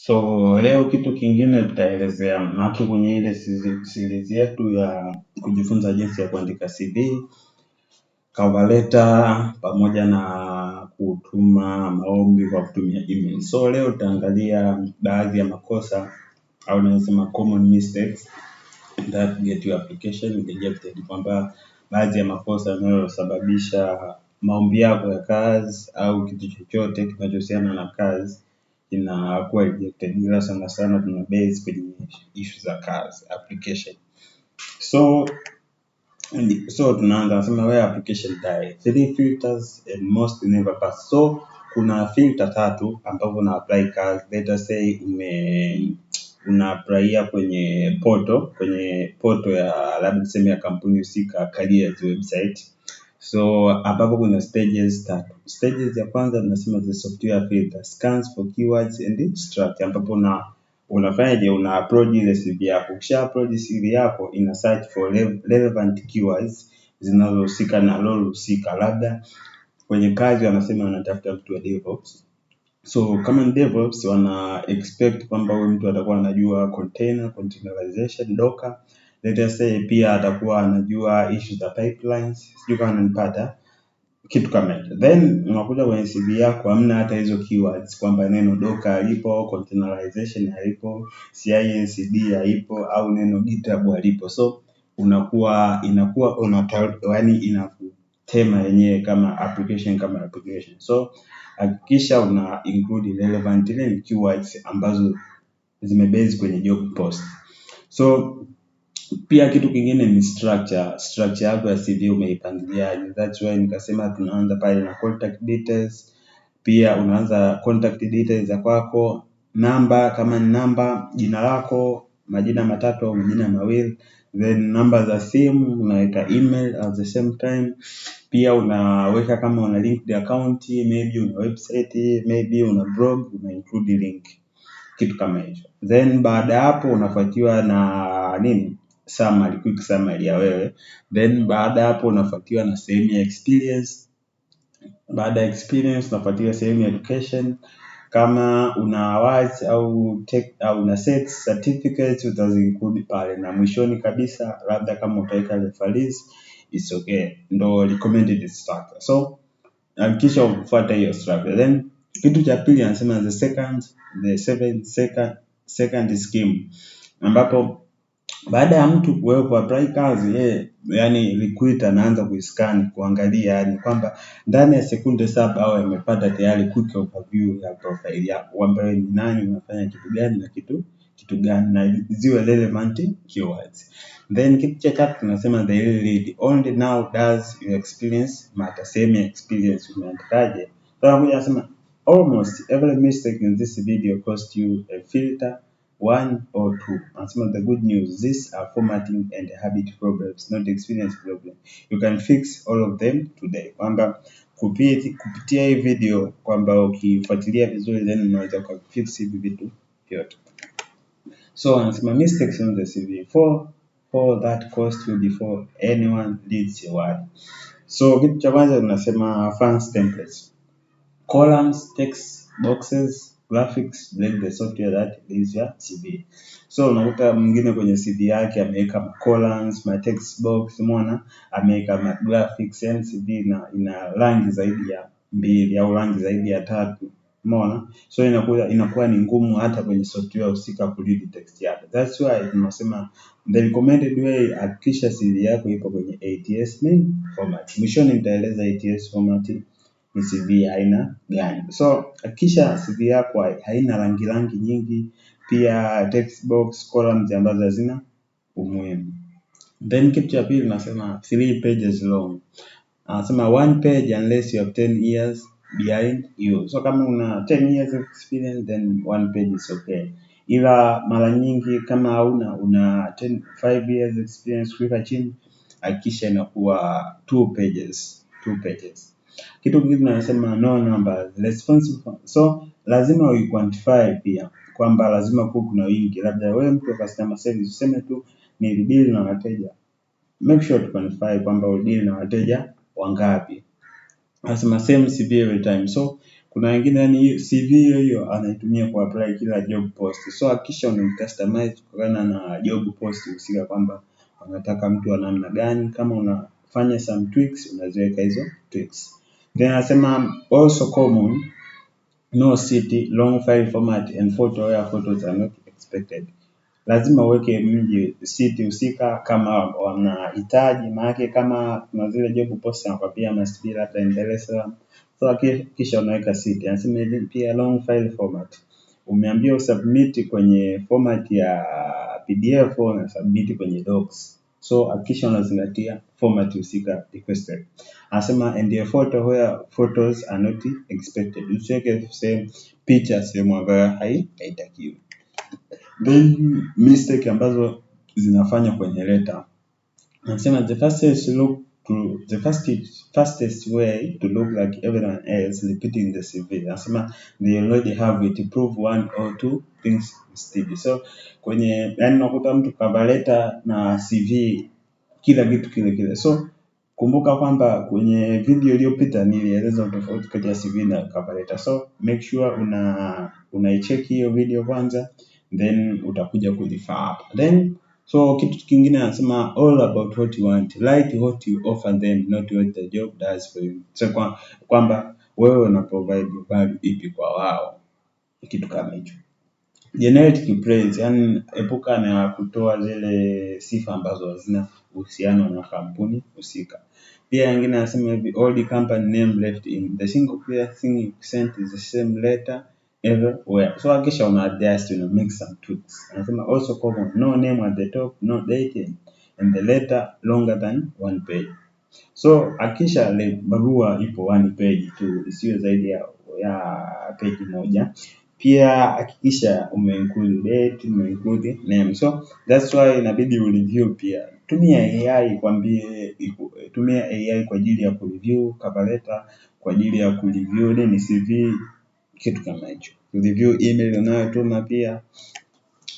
So leo kitu kingine tutaelezea maki kwenye ile series yetu ya kujifunza jinsi ya kuandika CV, cover letter pamoja na kutuma maombi kwa kutumia email. So leo tutaangalia baadhi ya makosa au nasema common mistakes that get your application rejected, kwamba baadhi ya makosa yanayosababisha maombi yako ya kazi au kitu chochote kinachohusiana na kazi inakuwa rejected. Ila sana sana tuna base kwenye issue za kazi application. So tunaanza nasema where application die, 3 filters and most never pass. So kuna filter 3 ambapo una apply kazi. Let us say una apply kwenye portal ya labda tuseme ya kampuni husika, careers website. So ambapo kuna stages 3. Stages ya kwanza tunasema the software filter scans for keywords and structure, ambapo unafanyaje, una upload ile CV yako. Ukisha upload CV yako ina search for relevant keywords zinazohusika na role husika. Labda kwenye kazi wanasema wanatafuta mtu wa DevOps. So kama ni DevOps wana expect kwamba huyu mtu atakuwa anajua containerization, Docker. Let us say pia atakuwa anajua issues za pipelines. Sijui kama unanipata kitu kama hicho. Then unakuja kwenye CV yako hamna hata hizo keywords, kwamba neno Docker halipo, containerization halipo, CI/CD halipo au neno GitHub halipo. So inakuwa yaani inakutema yenyewe kama application. So hakikisha una include relevant keywords ambazo zimebase kwenye job post. So pia kitu kingine ni structure yako ya CV umeipangilia. That's why nikasema tunaanza pale na contact details. Pia unaanza contact details za kwako, namba kama ni namba, jina lako, majina matatu au majina mawili, then namba za simu, unaweka email at the same time. Pia unaweka kama una linked account, maybe una website, maybe una blog, una include link, kitu kama hicho. Then baada hapo unafuatiwa na quick summary ya wewe. Then baada hapo unafuatiwa na sehemu ya experience. Baada ya experience unafuatiwa sehemu ya education. Kama una awards au una certificates utazinclude pale, na mwishoni kabisa labda kama utaweka referees it's okay, ndo recommended structure. So hakikisha ufuata hiyo structure. Then kitu cha pili anasema the second scheme, ambapo baada ya mtu wewe kuapply kazi, yani recruiter anaanza kuiscan kuangalia, yani kwamba ndani ya sekunde 7 au amepata tayari quick overview ya profile yako, kwamba ni nani, unafanya kitu gani na kitu gani, na ziwe relevant keywords. Then kitu cha tatu tunasema the lead, only now does your experience matter. Same experience umeandikaje. So anasema almost every mistake in this video cost you a filter 1 or 2. Anasema the good news, these are formatting and habit problems, not experience problem. You can fix all of them today. Kwamba kupitia hii video, kwamba ukifuatilia vizuri then unaweza kufix hivi vitu vyote. So anasema mistakes on the CV, for that cost you before anyone reads your word. So kitu cha kwanza tunasema fancy templates, columns, text boxes, graphics, break the software that is your CV. So unakuta mwingine kwenye CV yake ameweka columns, text box, umeona, ameweka graphics, yani CV ina rangi zaidi ya 2 au rangi zaidi ya 3, umeona. So inakuwa ni ngumu hata kwenye software husika kuread text yake. That's why tunasema the recommended way, hakikisha CV yako ipo kwenye ATS format. Mwishoni nitaeleza ATS format ni CV aina gani. So hakikisha CV yako haina rangi nyingi, pia text box, columns ambazo hazina umuhimu. Then kitu cha pili nasema 3 pages long. Anasema 1 page unless you have 10 years behind you. So kama una 10 years of experience then 1 page is okay. Ila mara nyingi kama una 5 years experience kuweka chini, hakikisha inakuwa 2 pages. Kitu kingine tunasema no numbers responsible. So lazima quantify pia, kwamba lazima kuwe kuna wingi. Labda wewe mtu wa customer service useme tu ni deal na wateja, make sure to quantify kwamba deal na wateja wangapi. Anasema same CV every time. So Kuna wengine yani CV hiyo anaitumia ku apply kila job post. So hakikisha customize kutokana na job post husika kwamba wanataka mtu wa namna gani. Kama unafanya some tweaks unaziweka hizo tweaks. Then anasema also common no city, long file format and photo where photos are not expected. Lazima uweke mji city husika kama wanahitaji, maana kama kuna zile job post nakwambia must be hata in Dar es Salaam. So kisha unaweka city. Anasema hivi pia long file format. Umeambiwa submit kwenye format ya PDF na submit kwenye docs. So hakikisha unazingatia format husika requested. Anasema and a photo where photos are not expected. Usiweke same picha sehemu ambayo haitakiwi. Then mistake ambazo zinafanya kwenye letter. Anasema the fastest way to look like everyone else repeating the CV. Anasema they already have it, prove one or two things instead. So kwenye yani unakuta mtu cover letter na CV kila kitu kile. So kumbuka kwamba kwenye video iliyopita nilieleza tofauti kati ya CV na cover letter. So make sure unaicheck hiyo video kwanza, then utakuja kulifahamu. Then so kitu kingine anasema all about what you want, write what you offer them, not what the job does for you. So kwamba wewe una provide value ipi kwa wao, kitu kama hicho. Generic praise, yani epuka na kutoa zile sifa ambazo hazina uhusiano na kampuni husika. Pia wengine anasema hivi all the company name left in the single clear thing you sent is the same letter everywhere. So hakikisha una adjust, make some tweaks. Anasema also common no name at the top, no date and the letter longer than one page. So hakikisha barua ipo one page tu, isiyo zaidi ya page moja. Pia hakikisha umeinclude date, umeinclude name. So that's why inabidi ureview pia. Tumia AI tumia AI kwa ajili ya kureview cover letter, kwa ajili ya kureview ni CV, kitu kama hicho. Review email unayotuma pia.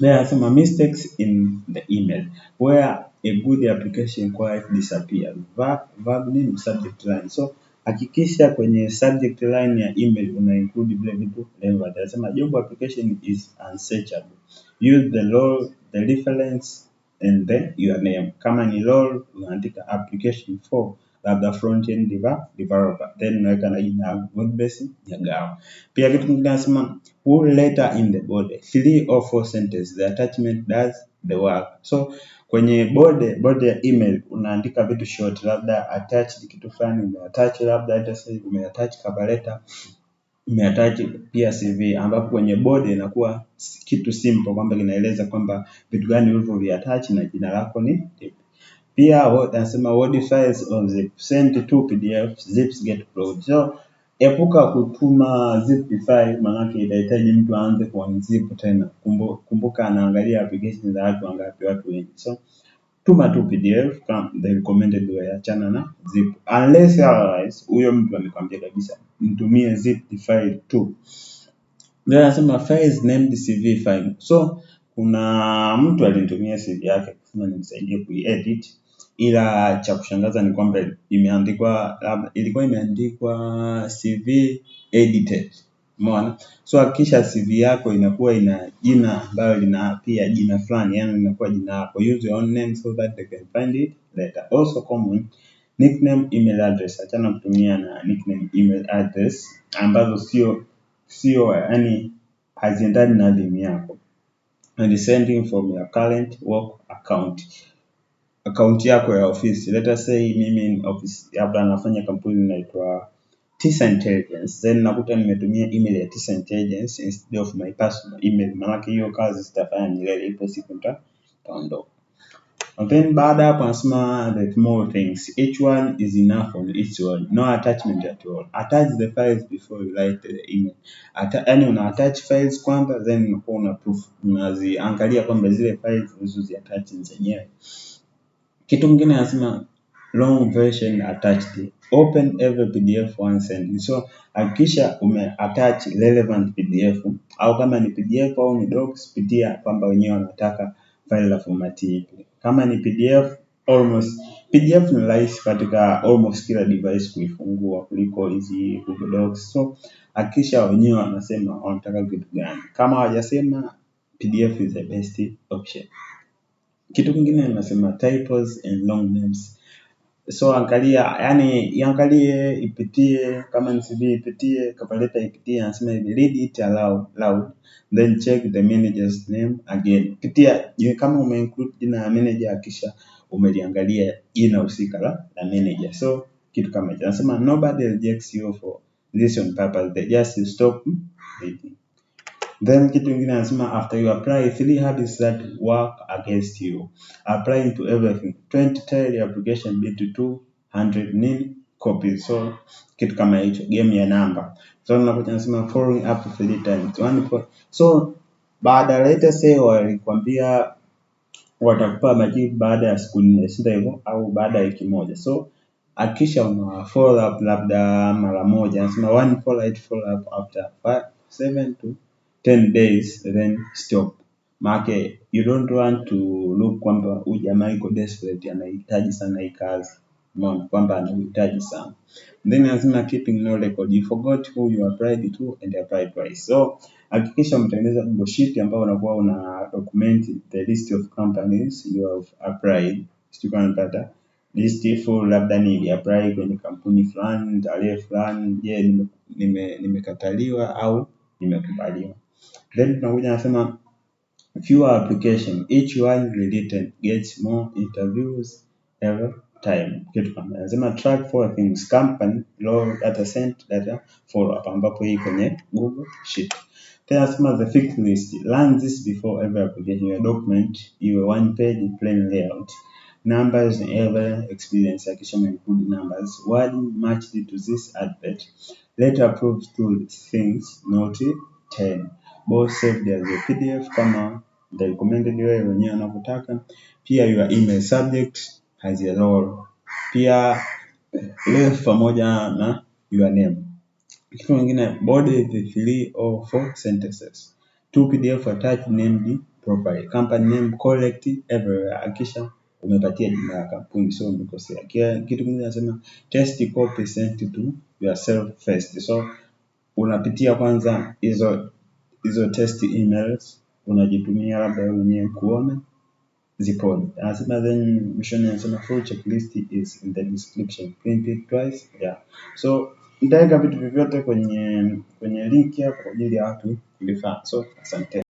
There are some mistakes in the email where a good application quite disappear. Verb name, subject line. So hakikisha kwenye subject line ya email una include vile vitu relevant. Anasema job application is unsearchable. Use the role, the reference and then your name. Kama ni role unaandika application for labda front-end developer, then unaweka na jina Godbless Nyagao. Pia kitu kingine nasema full letter in the body, 3 or 4 sentences, the attachment does the work. So kwenye body ya email unaandika vitu short, labda attach kitu fulani, umeattach labda hata sasa umeattach cover letter, umeattach pia CV, ambapo kwenye body inakuwa kitu simple kwamba kinaeleza kwamba vitu gani ulivyoviattach na jina lako ni lipi. Pia anasema Word files or zip, send to PDF, zips get closed. So epuka kutuma zip file, maana inahitaji mtu aanze kuunzip tena. Kumbuka anaangalia application za watu wangapi, watu wengi. So tuma tu PDF kama the recommended way, achana na zip. Unless otherwise huyo mtu amekwambia kabisa mtumie zip file tu. Then anasema files named CV file. So kuna mtu alinitumia CV yake kusema nimsaidie kuedit, ila cha kushangaza ni kwamba ilikuwa imeandikwa CV edited. Umeona? So hakikisha CV yako inakuwa ina jina ambalo lina pia jina fulani, yani inakuwa jina lako. Use your own name so that they can find it later. Also common nickname email address. Achana kutumia na nickname email address ambazo sio yani haziendani na elimu yako. And sending from your current work account yako ya ofisi. Let us say mimi in office labda nafanya kampuni inaitwa Tisa Intelligence, then nakuta nimetumia email ya Tisa Intelligence instead of my personal email, maana hiyo kazi sitafanya milele, ipo siku nitaondoka. And then baada hapo anasema that more things, each one is enough on its own, no attachment at all. Attach the files before you write the email. Yani una attach files kwanza, then unakuwa una proof, unaziangalia kwamba zile files ulizoziattach zenyewe. Kitu kingine anasema long version attached, open every PDF once and so hakikisha umeattach relevant PDF, au kama ni PDF au ni docs, pitia kwamba wenyewe wanataka file la format ipi. Kama ni PDF almost PDF ni rahisi katika almost kila device kuifungua kuliko hizi Google Docs. So hakikisha wenyewe wanasema wanataka kitu gani. Kama hawajasema, PDF is the best option. Kitu kingine nasema typos and long names. So iangalie, ipitie, kama ni CV ipitie, kapaleta ipitie, anasema hivi, read it aloud, then check the manager's name again. Pitia, kama umeinclude jina ya manager, kisha umeliangalia jina husika la manager. So kitu kama hicho, anasema nobody rejects you for this on purpose, they just stop reading. Then kitu kingine anasema after you apply 3 habits that work against you. Applying to everything. 20 tile application be to 200 copies. So kitu kama hicho, game ya namba. So unakuja anasema following up 3 times. So baada later say walikwambia watakupa majibu baada ya siku 4, sio hivyo, au baada ya wiki moja. So hakikisha una follow up labda mara moja. Anasema one follow up after 7 to 10 days then stop. Maana you don't want to look kwamba huyu jamaa yuko desperate, anahitaji sana hii kazi. Unaona kwamba anahitaji sana. Then lazima keeping no record. You forgot who you applied to and applied twice. So hakikisha mtengeneza Google Sheet ambao unakuwa una document the list of companies you have applied. Sio unapata list full, labda ni apply kwenye kampuni fulani, tarehe fulani, je, nimekataliwa au nimekubaliwa. Then tunakuja nasema fewer application, each one related gets more interviews every time. Kitu kama nasema track 4 things, company, low data center, data follow up, ambapo hii kwenye Google Sheet. Tena nasema the fixed list, learn this before every application. Your document iwe 1 page plain layout, numbers every experience, akisha include numbers, wording matched to this advert, later approved to things not 10, both saved as a PDF kama the recommended wewe wenyewe unavyotaka. Pia your email subject has a role, pia length pamoja na your name. Kitu kingine, body the 3 or 4 sentences, 2 PDF attached named properly, company name correct everywhere, akisha umepatia jina la kampuni, so umekosea. Kitu kingine nasema test copy sent to yourself first. So unapitia kwanza hizo test emails, unajitumia labda wewe mwenyewe kuona zipoje. Anasema then mwishoni anasema full checklist is in the description, print it twice. Yeah. So nitaweka vitu vyote kwenye link hapo kwa ajili ya watu kulifahamu. So asante.